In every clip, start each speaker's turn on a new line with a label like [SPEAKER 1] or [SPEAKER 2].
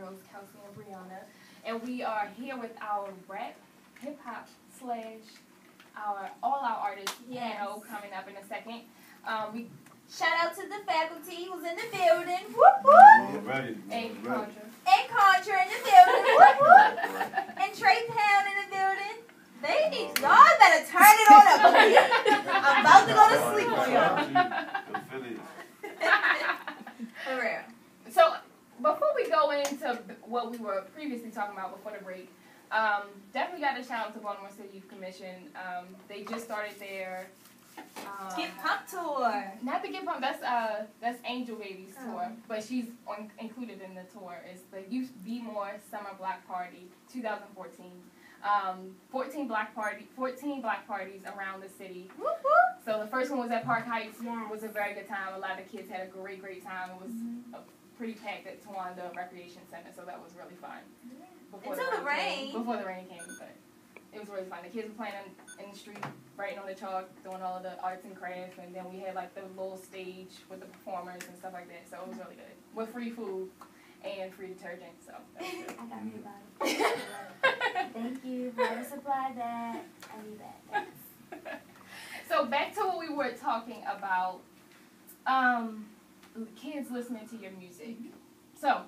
[SPEAKER 1] girls, Kelsey and Brianna, and we are here with our rap, hip hop / all our artists panel coming up in a second. We
[SPEAKER 2] shout out to the faculty who's in the building. Whoop whoop.
[SPEAKER 1] And Contra.
[SPEAKER 2] And Contra in the building. Whoop whoop. And Trey Pound in the building. Y'all better turn it on up. I'm about to go to sleep on y'all. For real.
[SPEAKER 1] So, before we go into what we were previously talking about before the break, definitely got to shout out to Baltimore City Youth Commission. They just started their
[SPEAKER 2] Get Pumped tour.
[SPEAKER 1] Not the Get Pumped. That's Angel Baby's tour, but she's included in the tour. It's the Youth Be More Summer Block Party 2014. 14 block parties around the city.
[SPEAKER 2] Whoop, whoop.
[SPEAKER 1] So the first one was at Park Heights. It was a very good time. A lot of kids had a great time. It was pretty packed at Tawanda Recreation Center, so that was really fun. Before the rain came, but it was really fun. The kids were playing in the street, writing on the chalk, doing all of the arts and crafts, and then we had like the little stage with the performers and stuff like that. So it was really good with free food and free detergent. So that was good.
[SPEAKER 2] I got me about it. Thank you. Whoever supplied that, I need that. Thanks.
[SPEAKER 1] So back to what we were talking about. Kids listening to your music. So,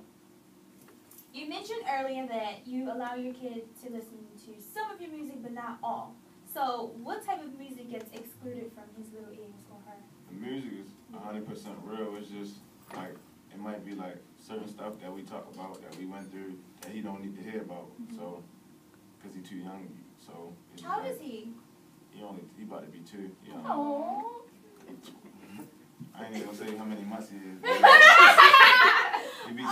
[SPEAKER 2] you mentioned earlier that you allow your kids to listen to some of your music, but not all. So, what type of music gets excluded from his little ears or her?
[SPEAKER 3] The music is 100% real. It's just like, it might be like certain stuff that we talk about that we went through that he don't need to hear about. So, because he's too young. So, it's
[SPEAKER 2] how old
[SPEAKER 3] like,
[SPEAKER 2] is he?
[SPEAKER 3] He about to be 2. You know?
[SPEAKER 1] Aww.
[SPEAKER 3] I ain't even gonna say how many months he is. He'll be 2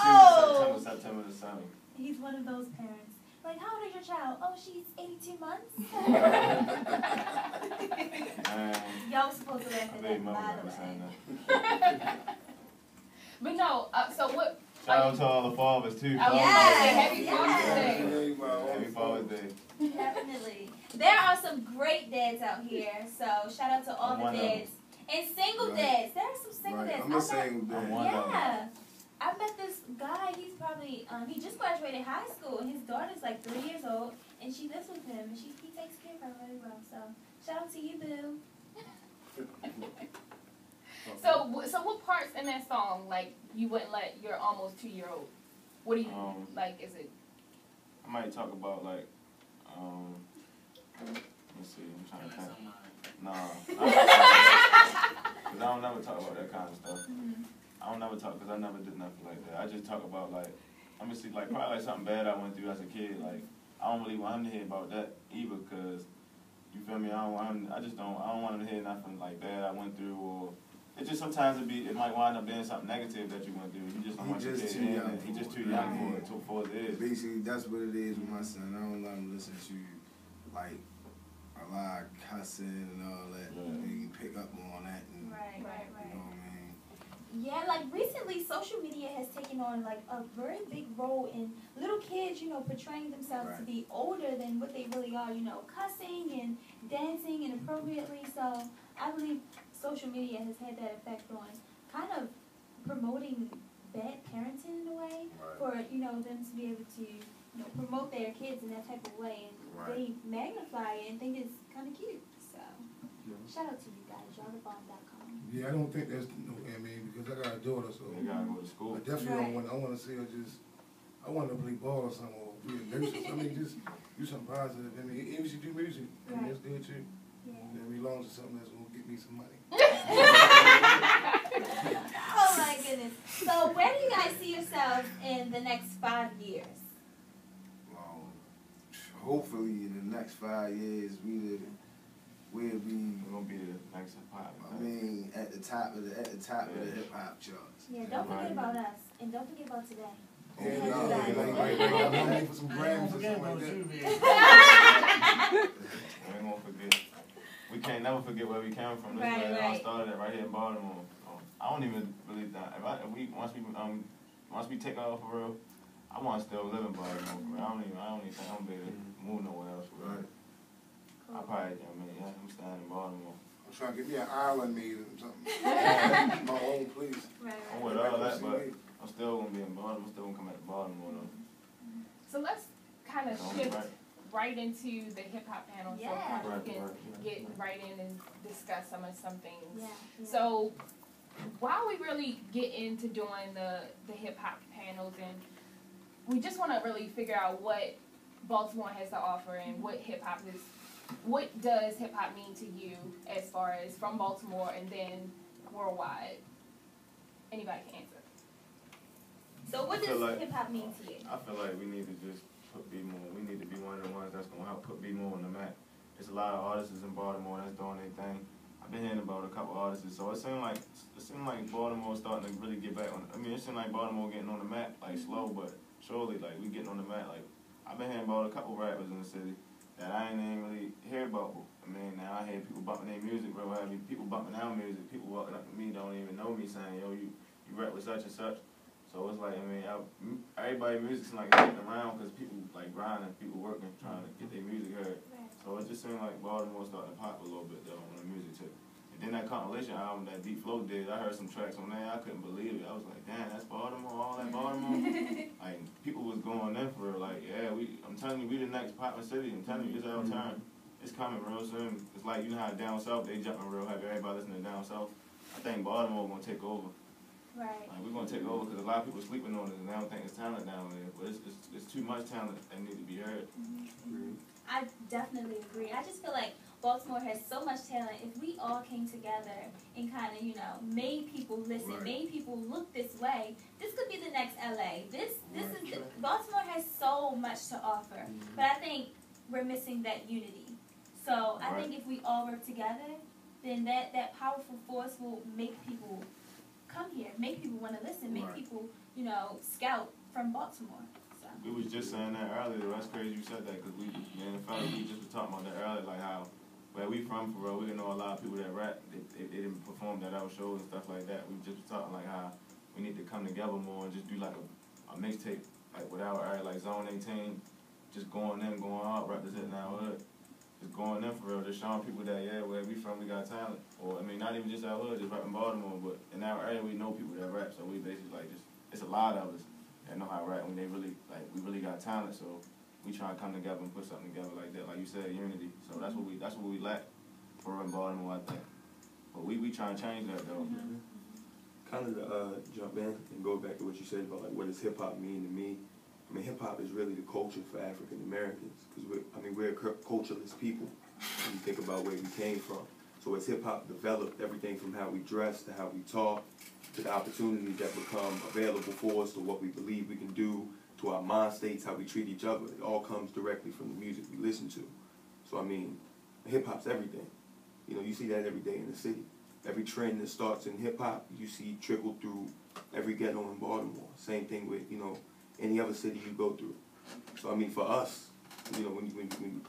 [SPEAKER 3] in September the 7th.
[SPEAKER 2] He's one of those parents. Like, how old is your child? Oh, she's 82 months? Y'all was supposed to laugh at that, by the way.
[SPEAKER 1] But no, so what...
[SPEAKER 3] Shout out to all the fathers, too.
[SPEAKER 1] Happy Father's Day.
[SPEAKER 3] Happy Father's Day.
[SPEAKER 2] Definitely. There are some great dads out here, so shout out to all the dads. And single dads. There are some single dads.
[SPEAKER 4] I'm a single dad.
[SPEAKER 2] Yeah. I met this guy, he's probably, he just graduated high school, and his daughter's like 3 years old, and she lives with him, and he takes care of her really well. So, shout out to you, boo.
[SPEAKER 1] So what parts in that song, like, you wouldn't let your almost 2-year-old, what do you, like, is it?
[SPEAKER 3] I might talk about, like, let's see, I'm trying to think. Nah. Because I don't never talk about that kind of stuff. I don't never talk, because I never did nothing like that. I just talk about, like, let me see, like, probably like something bad I went through as a kid. Like, I don't really want him to hear about that either, because, you feel me, I don't want him to hear nothing, like, bad I went through, or, it just sometimes it might wind up being something negative that you went through. You just don't want your kid to hear that. He's just too young for it is.
[SPEAKER 4] Basically, that's what it is with my son. I don't let him listen to, like, a lot of cussing and all that. He pick up on that. And,
[SPEAKER 2] right.
[SPEAKER 4] You know what I mean?
[SPEAKER 2] Yeah, like recently, social media has taken on like a very big role in little kids, you know, portraying themselves to be older than what they really are, you know, cussing and dancing inappropriately. So I believe social media has had that effect on kind of promoting bad parenting in a way for, you know, them to be able to, you know, promote their kids in that type of way, and they magnify it and think it's kind of cute. So shout out to you guys, y'allthebomb.com.
[SPEAKER 5] Yeah, I don't think that's because I got a daughter, so
[SPEAKER 3] you gotta go to school.
[SPEAKER 5] I definitely don't want. I want to see her I want her to play ball or something, or be a nurse. Just do something positive. Even if she do music, that's good too. Yeah. Then we launch something that's gonna get me some money.
[SPEAKER 2] Oh my goodness! So where do you guys see yourselves in the next 5 years?
[SPEAKER 4] Well, hopefully in the next 5 years we'll be
[SPEAKER 3] gonna be the next hip hop.
[SPEAKER 4] I mean, at the top of the hip hop charts.
[SPEAKER 2] Yeah, don't forget about us, and don't forget about today.
[SPEAKER 5] Yeah, I'm ready for some grams or something like that.
[SPEAKER 3] We ain't gonna forget. We can't never forget where we came from. This is where it all started at, right here in Baltimore. I don't even believe that. Once we take off for real, I want to still live in Baltimore. I don't even think I'm gonna be able to move nowhere else for real. I probably, I'm staying in Baltimore.
[SPEAKER 5] I'm trying to get me an island made or something. My own place.
[SPEAKER 3] I'm with all that, but I'm still gonna be in Baltimore. I'm still gonna come back to Baltimore though.
[SPEAKER 1] So let's kind of shift right into the hip hop panel, so we can get right in and discuss some things. So while we really get into doing the hip hop panels, and we just want to really figure out what Baltimore has to offer and what hip hop is. What does hip hop mean to you as far as from Baltimore and then worldwide? Anybody can answer.
[SPEAKER 2] So what does hip hop mean to you?
[SPEAKER 3] I feel like we need to just put B-More. We need to be one of the ones that's gonna help put B-More on the map. There's a lot of artists in Baltimore that's doing their thing. I've been hearing about a couple artists, so it seemed like Baltimore's starting to really get back on. I mean, it seemed like Baltimore getting on the map, like slow but surely. Like we getting on the map. Like I've been hearing about a couple rappers in the city that I ain't even really hear about. I mean, now I hear people bumping their music real heavy. People bumping our music. People walking up to me don't even know me saying, "Yo, you rap with such and such." So it's like, I mean, everybody's music's like getting around because people like grinding, people working, trying to get their music heard. So it just seemed like Baltimore's starting to pop a little bit though on the music too. And then that compilation album that Deep Flow did, I heard some tracks on there, I couldn't believe it. I was like, damn, that's Baltimore, all that Baltimore. Like people was going in for it, like, yeah, I'm telling you, we the next poppin' city. I'm telling you, it's our time. It's coming real soon. It's like, you know how down south they jumping real heavy. Everybody listening to down south. I think Baltimore gonna take over.
[SPEAKER 2] Right.
[SPEAKER 3] Like we're gonna take over because a lot of people sleeping on it and they don't think it's talent down there. But it's too much talent that need to be heard.
[SPEAKER 2] I definitely agree. I just feel like Baltimore has so much talent. If we all came together and kind of, made people listen, made people look this way, this could be the next LA. Baltimore has so much to offer, but I think we're missing that unity. So I think if we all work together, then that powerful force will make people come here, make people want to listen, make people, scout from Baltimore. So.
[SPEAKER 3] We was just saying that earlier. That's crazy you said that because we just were talking about that earlier, like how where we from for real, we know a lot of people that rap. They didn't perform at our shows and stuff like that. We just talking like how we need to come together more and just do like a mixtape like with our area, like Zone 18, just going out, representing our hood. Just going in for real, just showing people that, where we from, we got talent. Or, I mean, not even just our hood, just rapping Baltimore, but in our area, we know people that rap, so we basically, like, it's a lot of us that know how to rap, and we really got talent, so we try to come together and put something together like that, like you said, unity. So that's what we lack for in Baltimore, I think. But we try to change that, though.
[SPEAKER 6] Kind of to jump in and go back to what you said about, like, what does hip-hop mean to me? I mean, hip-hop is really the culture for African Americans because we're cultureless people when you think about where we came from. So as hip-hop developed, everything from how we dress to how we talk to the opportunities that become available for us to what we believe we can do to our mind states, how we treat each other, it all comes directly from the music we listen to. So, I mean, hip-hop's everything. You see that every day in the city. Every trend that starts in hip-hop, you see trickle through every ghetto in Baltimore. Same thing with, any other city you go through. So, I mean, for us, when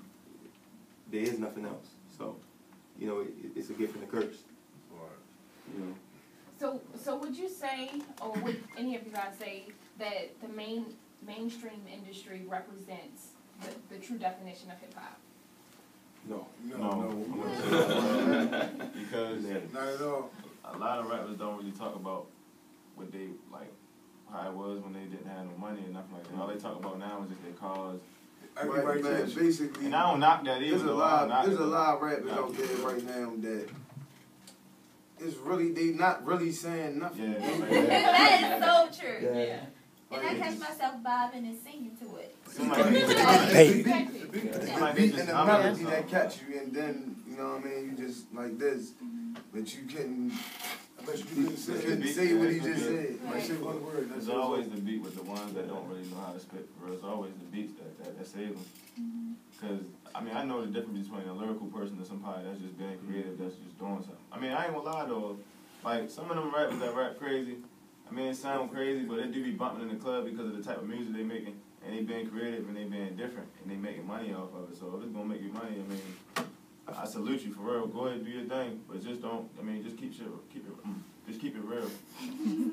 [SPEAKER 6] there is nothing else. So, it's a gift and a curse.
[SPEAKER 1] So would you say, or would any of you guys say, that the mainstream industry represents the true definition of hip-hop?
[SPEAKER 3] No. Because
[SPEAKER 4] not at all.
[SPEAKER 3] A lot of rappers don't really talk about what they, like, how it was when they didn't have no money and nothing like that. All they talk about now is just their cars.
[SPEAKER 4] Right, man, basically.
[SPEAKER 3] And I don't knock that either. There's
[SPEAKER 4] a lot of rappers out there right now that they not really saying nothing.
[SPEAKER 2] That is so true.
[SPEAKER 3] Yeah.
[SPEAKER 2] And I catch myself bobbing and singing to it.
[SPEAKER 4] The beat and the melody that catch you, and then, you just like this. But you couldn't, say what he just said.
[SPEAKER 3] Like, say one word. There's always the beat with the ones that don't really know how to spit for real. It's always the beats that save them. Because, I mean, I know the difference between a lyrical person and somebody that's just being creative, that's just doing something. I mean, I ain't gonna lie though. Like, some of them rappers that rap crazy, I mean, it sound crazy, but they do be bumping in the club because of the type of music they making. And they being creative and they being different. And they making money off of it. So if it's gonna make you money, I mean, I salute you for real. Go ahead and do your thing, but just don't. I mean, just keep it real.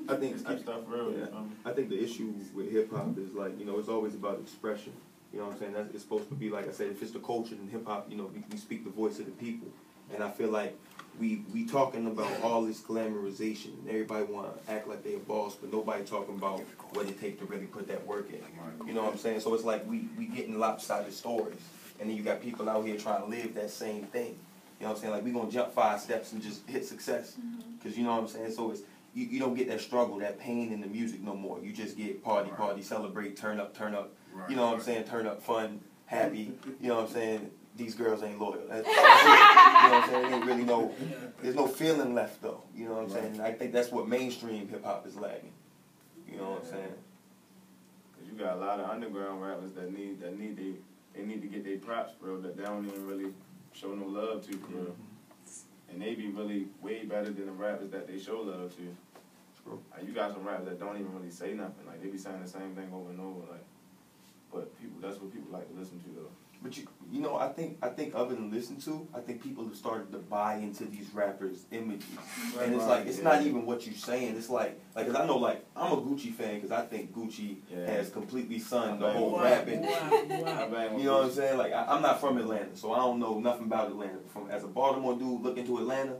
[SPEAKER 6] I think
[SPEAKER 3] just keep stuff real.
[SPEAKER 6] Yeah. I think the issue with hip hop is like it's always about expression. You know what I'm saying? It's supposed to be like I said. If it's the culture in hip hop, we speak the voice of the people. And I feel like we talking about all this glamorization. And everybody want to act like they a boss, but nobody talking about what it takes to really put that work in. You know what I'm saying? So it's like we getting lopsided stories. And then you got people out here trying to live that same thing. You know what I'm saying? Like, we going to jump 5 steps and just hit success. Because, you know what I'm saying? So it's you don't get that struggle, that pain in the music no more. You just get party, celebrate, turn up. You know what I'm saying? Turn up, fun, happy. You know what I'm saying? These girls ain't loyal. That's, you know what I'm saying? Ain't really there's no feeling left, though. You know what I'm saying? I think that's what mainstream hip-hop is lacking. You know what I'm saying?
[SPEAKER 3] Because you got a lot of underground rappers that need to get their props, bro, that they don't even really show no love to, bro. And they be really way better than the rappers that they show love to.
[SPEAKER 6] True.
[SPEAKER 3] Like, you got some rappers that don't even really say nothing. Like, they be saying the same thing over and over. Like, but that's what people like to listen to, though.
[SPEAKER 6] But you know, I think other than listen to, I think people have started to buy into these rappers' images, and it's like it's not even what you're saying. It's like, cause I know, like, I'm a Gucci fan because I think Gucci has completely sunned the whole rapping. You know what I'm saying? Like, I'm not from Atlanta, so I don't know nothing about Atlanta. As a Baltimore dude looking to Atlanta,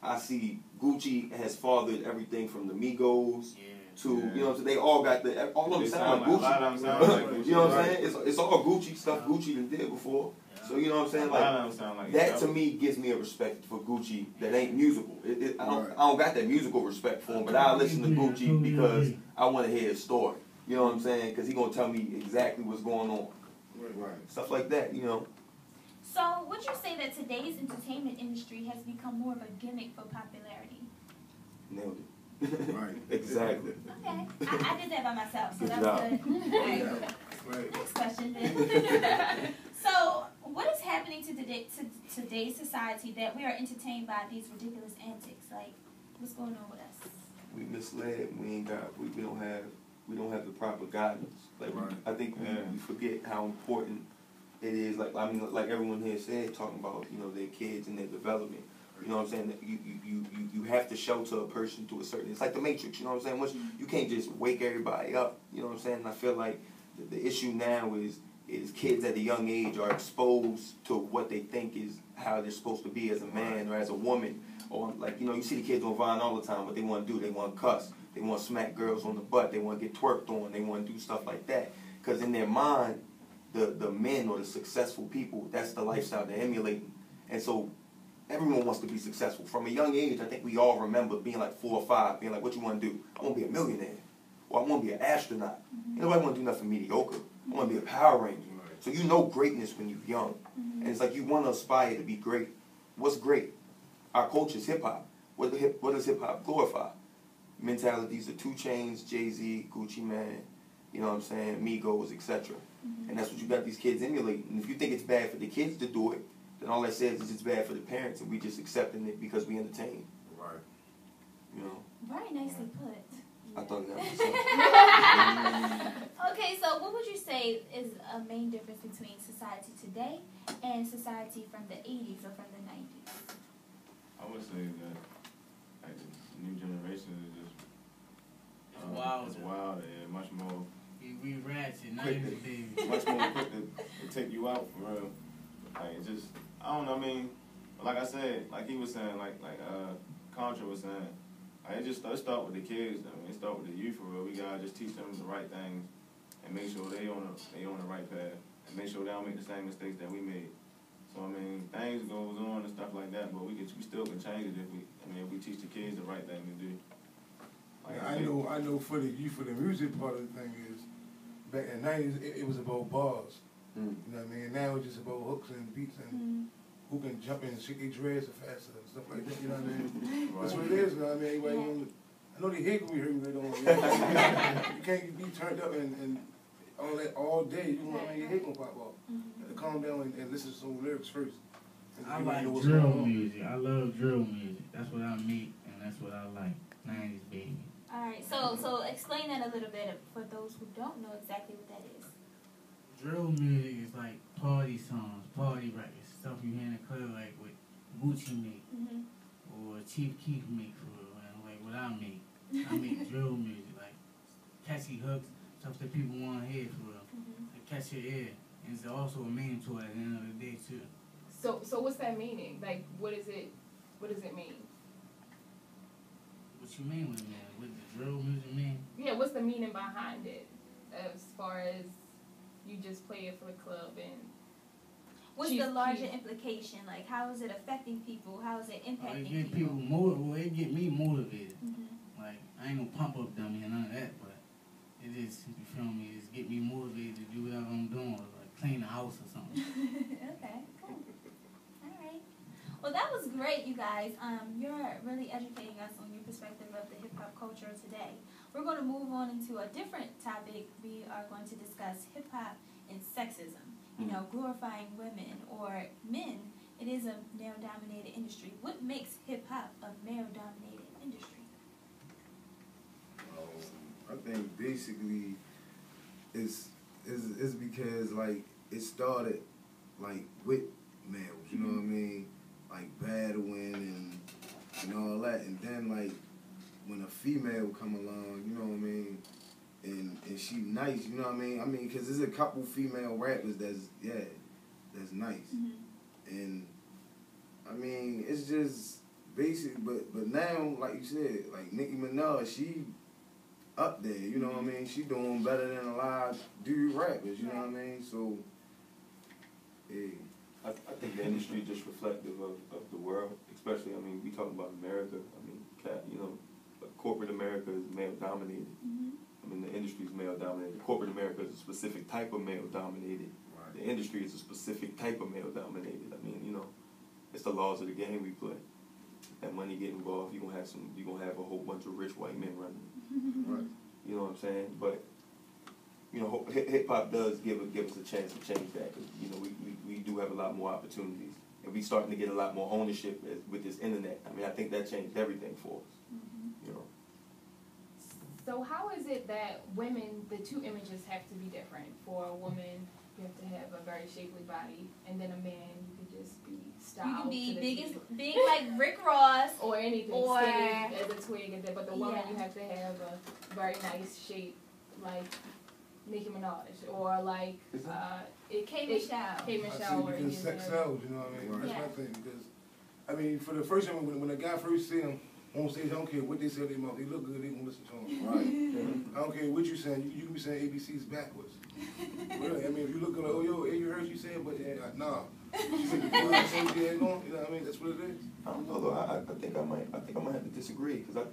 [SPEAKER 6] I see Gucci has fathered everything from the Migos. To, you know, so they all got all of them sound like Gucci. You know what I'm saying? It's all Gucci stuff Gucci done did before. So you know what I'm saying? Like that to me gives me a respect for Gucci that ain't musical. I don't got that musical respect for him, but I listen to Gucci because I want to hear his story. You know what I'm saying? Because he gonna tell me exactly what's going on. Stuff like that, you know.
[SPEAKER 2] So would you say that today's entertainment industry has become more of a gimmick for popularity?
[SPEAKER 6] Nailed it.
[SPEAKER 4] Right.
[SPEAKER 6] Exactly.
[SPEAKER 2] Okay. I did that by myself, so that's good. Right. Next question then. So, what is happening to today's society that we are entertained by these ridiculous antics? Like, what's going on with us?
[SPEAKER 6] We misled. We don't have the proper guidance. Like, I think we forget how important it is. Like, I mean, like everyone here said, talking about, you know, their kids and their development. You know what I'm saying? You have to shelter a person to a certain. It's like the Matrix. You know what I'm saying? Once you can't just wake everybody up. You know what I'm saying? And I feel like the issue now is kids at a young age are exposed to what they think is how they're supposed to be as a man or as a woman. Or, like, you know, you see the kids on Vine all the time. What they want to do, they want to cuss. They want to smack girls on the butt. They want to get twerked on. They want to do stuff like that. Because in their mind, the men or the successful people, that's the lifestyle they're emulating. And so everyone wants to be successful. From a young age, I think we all remember being like 4 or 5, being like, what you want to do? I want to be a millionaire. Or I want to be an astronaut. Nobody want to do nothing mediocre. I want to be a Power Ranger. So you know greatness when you're young. And it's like you want to aspire to be great. What's great? Our culture is hip-hop. What does hip-hop glorify? Mentalities of 2 Chainz, Jay-Z, Gucci Mane, you know what I'm saying, Migos, etc. And that's what you got these kids emulating. And if you think it's bad for the kids to do it, then all that says is it's bad for the parents, and we just accepting it because we entertain.
[SPEAKER 4] Right.
[SPEAKER 6] You know.
[SPEAKER 2] Very nicely put.
[SPEAKER 6] I thought that was
[SPEAKER 2] Okay, so what would you say is a main difference between society today and society from the 80s or from the 90s?
[SPEAKER 3] I would say that, like, the new generation is just
[SPEAKER 7] wild.
[SPEAKER 3] It's wild and much more.
[SPEAKER 7] We ratchet, not
[SPEAKER 3] Quick
[SPEAKER 7] even big.
[SPEAKER 3] Much more quick to take you out for real. Like, it's just, I don't know. I mean, like I said, like he was saying, like Contra was saying, like, it just start with the kids. I mean, it start with the youth for real. We gotta just teach them the right things and make sure they on the right path and make sure they don't make the same mistakes that we made. So I mean, things goes on and stuff like that, but we still can change it if we teach the kids the right thing to do. Like
[SPEAKER 5] I know for the youth, for the music part of the thing is, back in the 90s, it was about bars. You know what I mean? Now it's just about hooks and beats and who can jump in and shake their dreads faster and stuff like that. You know what I mean? That's what it is. You know what I mean? I know they hate when we hear they don't. You know? You can't be turned up and all that all day. You know what I mean? Your head gonna pop off. You have to calm down and listen to some lyrics first.
[SPEAKER 7] I like drill music. I love drill music. That's what I make and that's what I like. 90s baby.
[SPEAKER 2] Alright, so explain that a little bit for those who don't know exactly what that is.
[SPEAKER 7] Drill music is like party songs, party records, stuff you hear in the club, like what Gucci make or Chief Keef make for real, and like what I make. I make drill music, like catchy hooks, stuff that people want to hear for real, like catch your ear. And it's also a meaning to it at the end of the day too.
[SPEAKER 1] So what's that meaning? Like, what does it mean?
[SPEAKER 7] What you mean with that? What the drill music mean?
[SPEAKER 1] Yeah, what's the meaning behind it? As far as you just play it for the club and.
[SPEAKER 2] What's the larger implication? Like, how is it affecting people? How is it impacting
[SPEAKER 7] people? It get me motivated. Like, I ain't no pump up dummy and none of that, but it is, you feel me, it's get me motivated to do whatever I'm doing, like clean the house or something.
[SPEAKER 2] Okay, cool. Alright. Well, that was great, you guys. You're really educating us on your perspective of the hip-hop culture today. We're going to move on into a different topic. We are going to discuss hip-hop and sexism. You know, glorifying women or men. It is a male-dominated industry. What makes hip-hop a male-dominated industry?
[SPEAKER 4] I think basically it's because, like, it started, like, with males, you know what I mean? Like, battling and all that. And then, like, when a female come along, you know what I mean? And she nice, you know what I mean? I mean, because there's a couple female rappers that's nice. And, I mean, it's just basic, but now, like you said, like Nicki Minaj, she up there, you know what I mean? She doing better than a lot of dude rappers, you know what I mean? So, hey.
[SPEAKER 6] I think the industry is just reflective of the world, especially, I mean, we talk about America. I mean, you know, corporate America is male-dominated. I mean, the industry is male-dominated. Corporate America is a specific type of male-dominated. Right. The industry is a specific type of male-dominated. I mean, you know, it's the laws of the game we play. That money get involved, you're gonna have a whole bunch of rich white men running. Right. You know what I'm saying? But you know, hip hop does give us a chance to change that, because you know we do have a lot more opportunities, and we starting to get a lot more ownership with this internet. I mean, I think that changed everything for us. You know.
[SPEAKER 1] So how is it that women, the two images have to be different? For a woman, you have to have a very shapely body, and then a man, you could just be styled.
[SPEAKER 2] You can be big like Rick Ross,
[SPEAKER 1] or anything,
[SPEAKER 2] or
[SPEAKER 1] skinny as a twig, but the woman you have to have a very nice shape, like Nicki Minaj, or like
[SPEAKER 2] K. Michelle.
[SPEAKER 5] Because sex sells, you know what I mean? That's my thing. Because I mean, for the first time, when a guy first see him on stage, I don't care what they say they mouth. They look good, they gonna listen to him. Right. I don't care what you saying. You can be saying ABCs backwards. Really, I mean, if you look like, oh yo, you heard you say it, but nah. You know what I mean? That's what it is.
[SPEAKER 6] I don't know though. I think I might have to disagree, because I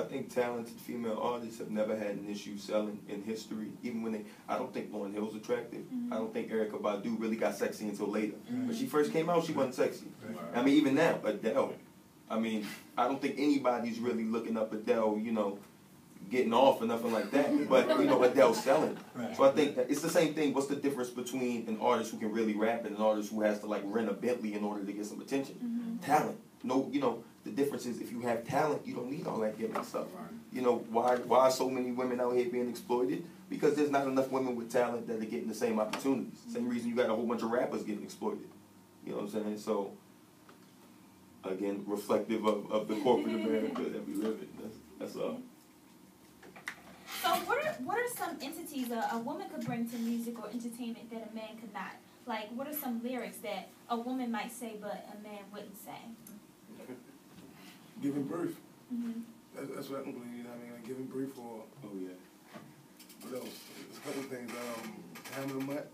[SPEAKER 6] think talented female artists have never had an issue selling in history. Even when I don't think Lauryn Hill's attractive. I don't think Erykah Badu really got sexy until later. When she first came out, she wasn't sexy. I mean, even now, Adele. I mean, I don't think anybody's really looking up Adele, you know, getting off or nothing like that. But, you know, Adele's selling. So I think it's the same thing. What's the difference between an artist who can really rap and an artist who has to, like, rent a Bentley in order to get some attention? Talent. No, you know, the difference is if you have talent, you don't need all that gimmick stuff. You know, why are so many women out here being exploited? Because there's not enough women with talent that are getting the same opportunities. Same reason you got a whole bunch of rappers getting exploited. You know what I'm saying? So, again, reflective of the corporate America that we live in. That's all.
[SPEAKER 2] So what are some entities a woman could bring to music or entertainment that a man could not? Like, what are some lyrics that a woman might say but a man wouldn't say?
[SPEAKER 5] Giving birth. That's what I believe, you know what I mean? Like giving birth or...
[SPEAKER 6] Oh, yeah.
[SPEAKER 5] What else? There's a couple things. Hammer mutt.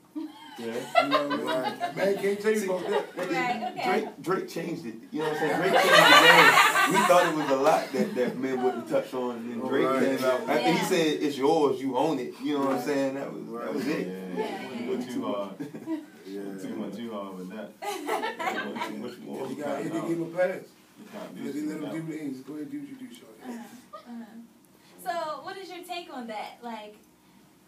[SPEAKER 6] Yeah.
[SPEAKER 5] You know what I mean? Man can't tell you about that.
[SPEAKER 2] Right, okay.
[SPEAKER 6] Drake changed it. You know what I'm saying? Drake changed the game. We thought it was a lot that men wouldn't touch on, and Drake came out. After he said, it's yours, you own it. You know what I'm saying? That was it.
[SPEAKER 3] You go too hard. Too hard with that. Too much more.
[SPEAKER 5] You got to give him a pass. They let him do the things. Go ahead and do what you do, shorty.
[SPEAKER 2] So, what is your take on that? Like,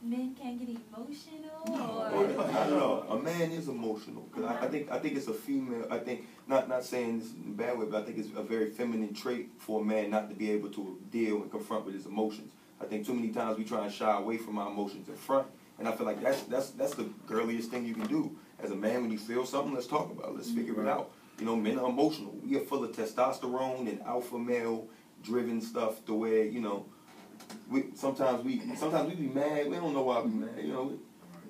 [SPEAKER 2] men can't get emotional?
[SPEAKER 6] Not at all. A man is emotional. Cause I think it's a female. I think not saying this in a bad way, but I think it's a very feminine trait for a man not to be able to deal and confront with his emotions. I think too many times we try and shy away from our emotions in front, and I feel like that's the girliest thing you can do as a man. When you feel something, let's talk about it. Let's figure it out. You know, men are emotional. We are full of testosterone and alpha male driven stuff to where, you know, sometimes we be mad. We don't know why we mad. You know,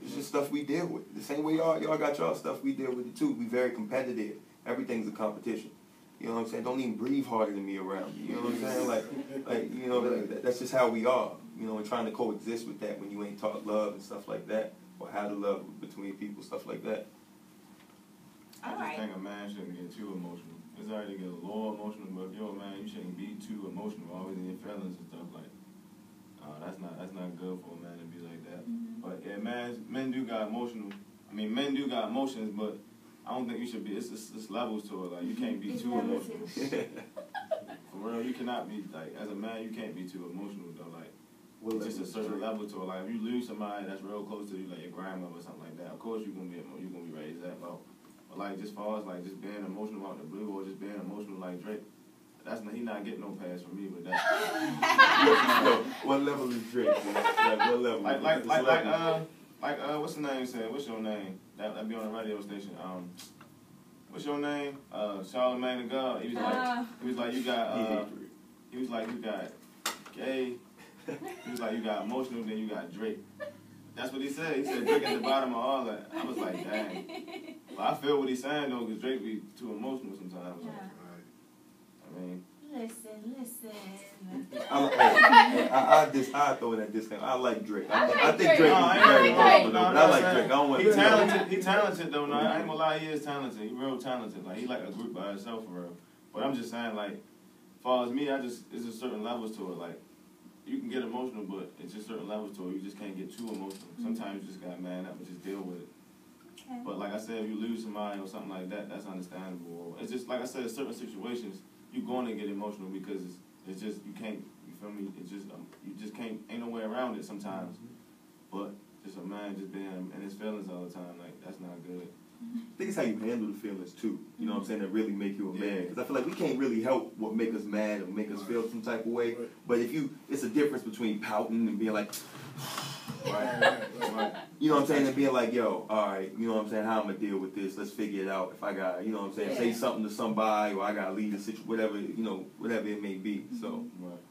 [SPEAKER 6] it's just stuff we deal with. The same way y'all got y'all stuff, we deal with it too. We very competitive. Everything's a competition. You know what I'm saying? Don't even breathe harder than me around me. You know what I'm saying? Like you know, that's just how we are. you know, and trying to coexist with that when you ain't taught love and stuff like that, or how to love between people, stuff like that.
[SPEAKER 3] I just think a man shouldn't get too emotional. It's already get a little emotional, but if you're a man, you shouldn't be too emotional, always in your feelings and stuff like. That's not good for a man to be like that. But yeah, men do got emotional. I mean, men do got emotions, but I don't think you should be. It's levels to it. Like you can't be too emotional. For real, you cannot be like as a man. You can't be too emotional though. Like it's just a certain level to it. Like if you lose somebody that's real close to you, like your grandmother or something like that, of course you're gonna be ready to that about. But like just far as like just being emotional out the blue or just being emotional like Drake. He not getting no pass from me with that.
[SPEAKER 6] What level is Drake? Like what level?
[SPEAKER 3] Like what's the name said? What's your name? That be on the radio station. What's your name? Charlamagne the God. He was like you got gay. He was like you got emotional, then you got Drake. That's what he said. He said Drake at the bottom of all that. I was like, dang. But I feel what he's saying though, because Drake be too emotional sometimes.
[SPEAKER 2] Yeah.
[SPEAKER 3] I mean,
[SPEAKER 2] listen.
[SPEAKER 6] I throw in that discount. I like Drake. I think Drake is very
[SPEAKER 3] emotional,
[SPEAKER 6] but I like Drake. I don't want
[SPEAKER 3] he talented. He talented though. No, I ain't gonna lie. He is talented. He real talented. Like he like a group by himself for real. But I'm just saying, like, as far as me, it's just certain levels to it. Like, you can get emotional, but it's just certain levels to it. You just can't get too emotional. Sometimes you just gotta man up and just deal with it. Okay. But like I said, if you lose somebody or something like that, that's understandable. It's just like I said, certain situations you're going to get emotional because it's just you can't. You feel me? It's just you just can't. Ain't no way around it sometimes. But just a man just being in his feelings all the time, like that's not good.
[SPEAKER 6] I think it's how you handle the feelings too. You know what I'm saying? That really make you a man. Because I feel like we can't really help what make us mad or make us feel some type of way. But it's a difference between pouting and being like. Right. You know what I'm saying? And being like, yo, all right, you know what I'm saying? How I'm going to deal with this? Let's figure it out. If I got, you know what I'm saying? Say something to somebody or I got to leave the situation, whatever, you know, whatever it may be. So.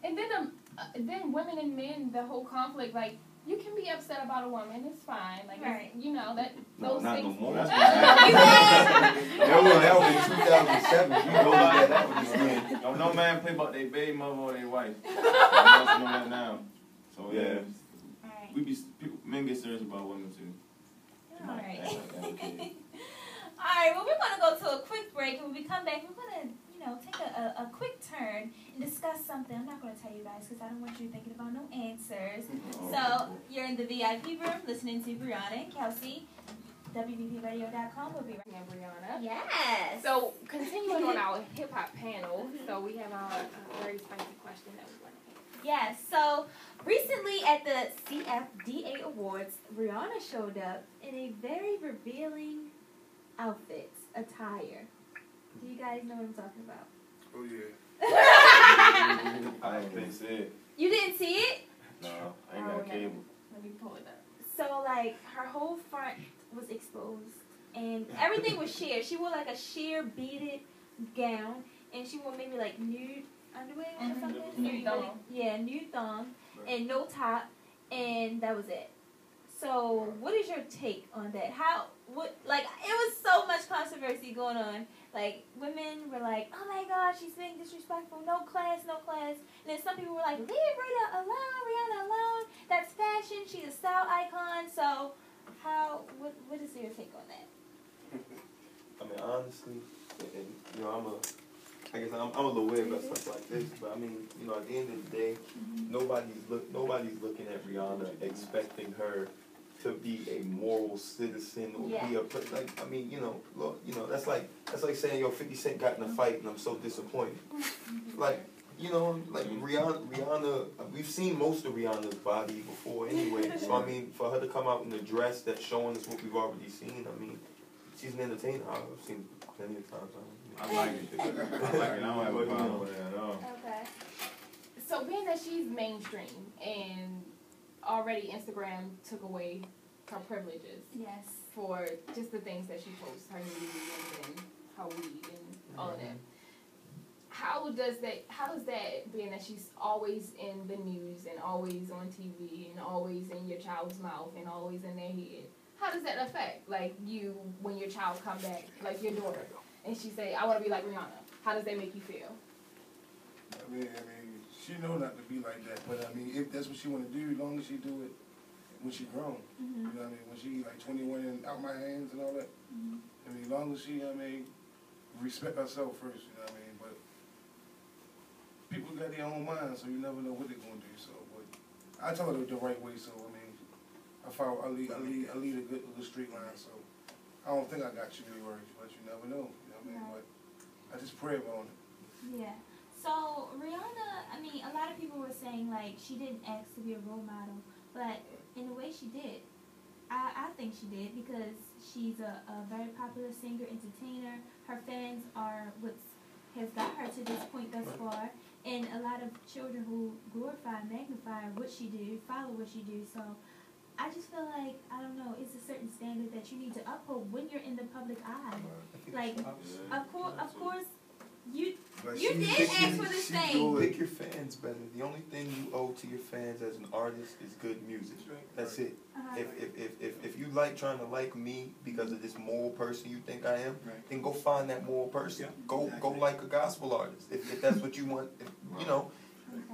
[SPEAKER 1] And then women and men, the whole conflict, like, you can be upset about a woman. It's fine. Like, you know, that those
[SPEAKER 6] not
[SPEAKER 1] things.
[SPEAKER 6] No more. That was in 2007. You know that was then.
[SPEAKER 3] Don't no man play about their baby mother or their wife. I don't know that now. So, yeah. Men get serious about women too.
[SPEAKER 2] All right. All right. Well, we're going to go to a quick break, and when we come back, we're going to, take a quick turn and discuss something. I'm not going to tell you guys because I don't want you thinking about no answers. So you're in the VIP room listening to Brianna and Kelsey. WBPRadio.com. We'll be right here, Brianna. Yes.
[SPEAKER 1] So continuing on our hip hop panel, so we have our very spicy question that we want to answer.
[SPEAKER 2] Yes. So recently at the CFDA Awards, Rihanna showed up in a very revealing attire. Do you guys know what I'm talking about?
[SPEAKER 5] Oh, yeah.
[SPEAKER 3] I didn't see it.
[SPEAKER 2] You didn't see it?
[SPEAKER 3] No, I ain't got cable.
[SPEAKER 1] Let me pull it up.
[SPEAKER 2] So, like, her whole front was exposed, and everything was sheer. She wore, like, a sheer beaded gown, and she wore maybe, like, nude underwear or something.
[SPEAKER 1] Nude thong.
[SPEAKER 2] Yeah, nude thong, and no top, and that was it. So, what is your take on that? It was so much controversy going on. Like, women were like, oh my gosh, she's being disrespectful, no class. And then some people were like, leave Rihanna alone, that's fashion, she's a style icon. So, what is your take on that?
[SPEAKER 6] I mean, honestly, and, I'm a little weird about stuff like this, but I mean, at the end of the day, nobody's looking at Rihanna expecting her to be a moral citizen or be a that's like saying 50 Cent got in a fight and I'm so disappointed. Rihanna, we've seen most of Rihanna's body before anyway. So I mean, for her to come out in a dress that's showing us what we've already seen, I mean, she's an entertainer. I've seen plenty of times.
[SPEAKER 3] I like it. I don't have a problem with it at all.
[SPEAKER 2] Okay.
[SPEAKER 1] So being that she's mainstream and already Instagram took away her privileges.
[SPEAKER 2] Yes.
[SPEAKER 1] For just the things that she posts, her nude and her weed and all of that. How does that, being that she's always in the news and always on TV and always in your child's mouth and always in their head, how does that affect, like, you, when your child come back, like your daughter, and she say, I want to be like Rihanna? How does that make you feel?
[SPEAKER 5] I mean, She know not to be like that, but I mean, if that's what she want to do, as long as she do it when she grown, you know what I mean? When she like 21 and out my hands and all that. I mean, as long as she, I mean, respect herself first, you know what I mean? But people got their own minds, so you never know what they're gonna do. So, but I tell her the right way. So I mean, I lead a good little street line. So I don't think I got too many words, but you never know. You know what I mean? But I just pray about it.
[SPEAKER 2] Yeah. So Rihanna, I mean, a lot of people were saying like she didn't ask to be a role model, but in a way she did. I think she did because she's a very popular singer, entertainer. Her fans are what has got her to this point thus far, and a lot of children who glorify, magnify what she do, follow what she do. So I just feel like, I don't know, it's a certain standard that you need to uphold when you're in the public eye. Like, of course, you did ask for this thing.
[SPEAKER 6] Pick your fans better. The only thing you owe to your fans as an artist is good music. That's it. If you like trying to like me because of this moral person you think I am, then go find that moral person. Go like a gospel artist if that's what you want. You know,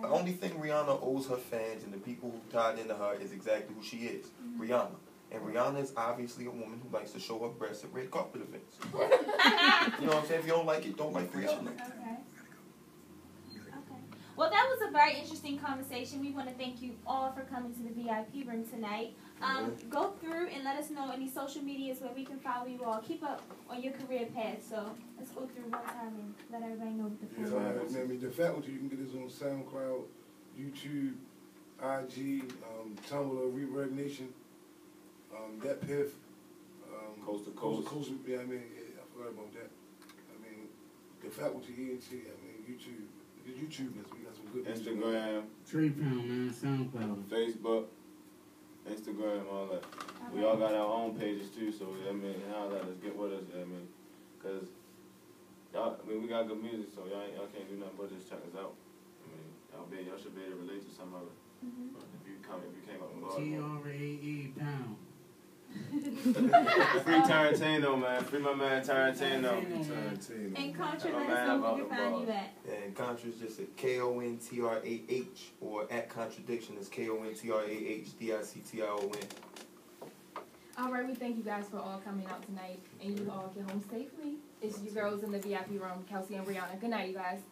[SPEAKER 6] the only thing Rihanna owes her fans and the people who tied into her is exactly who she is, Rihanna. And Rihanna is obviously a woman who likes to show her breasts at red carpet events. You know what I'm saying? If you don't like it, don't like Rihanna.
[SPEAKER 2] Okay. Well, that was a very interesting conversation. We want to thank you all for coming to the VIP room tonight. Go through and let us know any social medias where we can follow you all. Keep up on your career path. So let's go through one time and let everybody know what the full is.
[SPEAKER 5] I mean, the faculty, you can get this on SoundCloud, YouTube, IG, Tumblr, Reverb Nation, that Piff,
[SPEAKER 3] Coast to Coast.
[SPEAKER 5] Yeah, I mean, I forgot about that. I mean, the Faculty Ent, I mean, YouTube. The YouTubers, we got some good
[SPEAKER 3] Instagram,
[SPEAKER 7] 3 pound, man, SoundCloud,
[SPEAKER 3] Facebook, Instagram, all that. We all got our own pages too, so I mean, holla at us, get with us, I mean, cause y'all, I mean, we got good music, so y'all can't do nothing but just check us out. I mean, y'all should be able to relate to some of it. If you came up with Baltimore.
[SPEAKER 7] TRAE pound.
[SPEAKER 3] Free Tarantino, man. Free my man Tarantino.
[SPEAKER 2] And Contra, let us know where we can find you at.
[SPEAKER 6] Yeah, and Contra is just at KONTRAH or at Contradiction is KONTRAHDICTION.
[SPEAKER 1] All right, we thank you guys for all coming out tonight, and you all get home safely. It's your girls in the VIP room, Kelsey and Brianna. Good night, you guys.